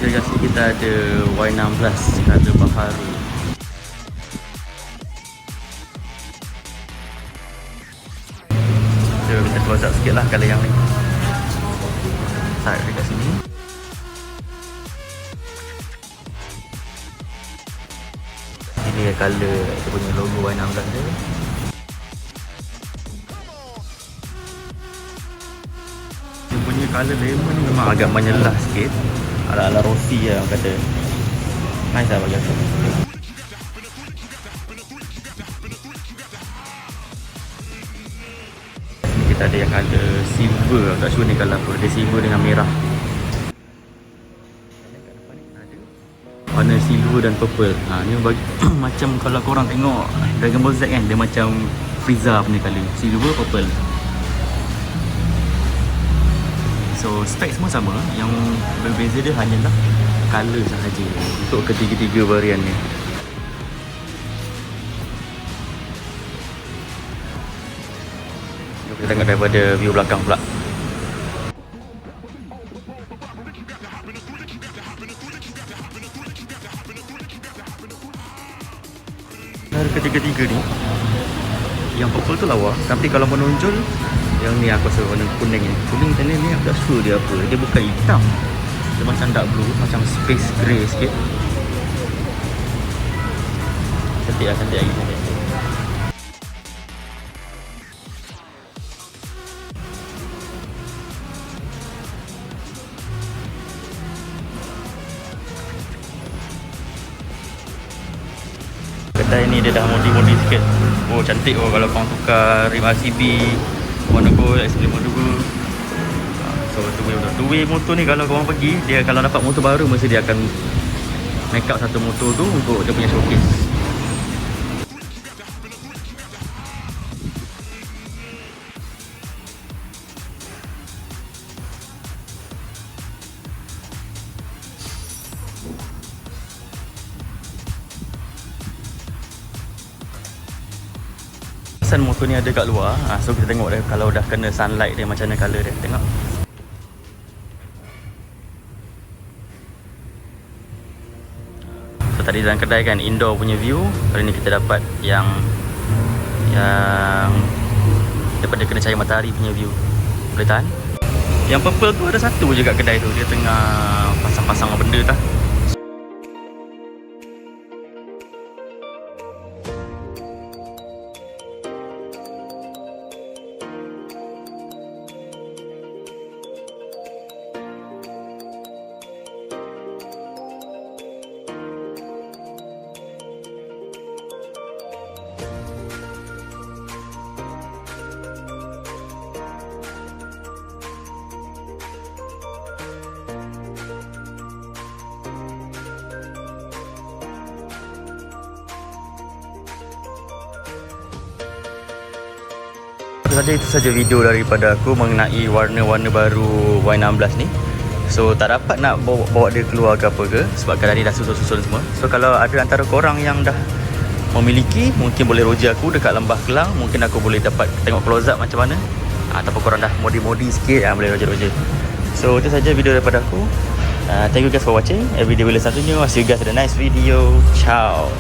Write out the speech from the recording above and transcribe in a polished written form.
guys, kita ada Y16 color baharu. Kita minta close up sikit lah color yang ni. Side dekat sini. Ini color dia punya logo Y16 dia. Dia punya color lemon ni memang agak menyelah sikit. Ala-ala Rossi lah orang kata. Nice lah bagi aku. Kita ada yang ada silver, tak sure ni kalau apa. Dia silver dengan merah. Warna silver dan purple. Ni bagi macam kalau korang tengok Dragon Ball Z kan, dia macam Frieza punya colour. Silver, purple. So spek semua sama. Yang berbeza dia hanyalah colour sahaja untuk ketiga-tiga varian ni. Jom kita tengok daripada view belakang pula. Dari ketiga-tiga ni, yang purple tu lawa, tapi kalau menonjol yang ni aku rasa warna kuning ni. Kuning sana ni aku tak sure dia apa. Dia bukan hitam. Dia macam dark blue, macam space grey sikit. Cantik lah, cantik lagi, cantik. Kedai ni dia dah modi-modi sikit. Oh cantik oh kalau korang tukar rim RCB warna gold, X52. So two-way motor ni kalau korang pergi, dia kalau dapat motor baru mesti dia akan make up satu motor tu untuk dia punya showcase. Sun motor ni ada kat luar. So kita tengok dia kalau dah kena sunlight dia macam mana colour dia. Tengok. So tadi dalam kedai kan indoor punya view. Kali ni kita dapat yang daripada kena cahaya matahari punya view. Boleh tahan? Yang purple tu ada satu je kat kedai tu. Dia tengah pasang-pasang benda tah. Saja itu saja video daripada aku mengenai warna-warna baru Y16 ni. So tak dapat nak bawa dia keluar ke apa ke sebab kadang ni dah susun-susun semua. So kalau ada antara korang yang dah memiliki, mungkin boleh roja aku dekat Lembah Kelang. Mungkin aku boleh dapat tengok close up macam mana. Ataupun korang dah modi-modi sikit, boleh roja-roja. So itu saja video daripada aku. Thank you guys for watching. Every day will continue. I'll see you guys in the next video. Ciao.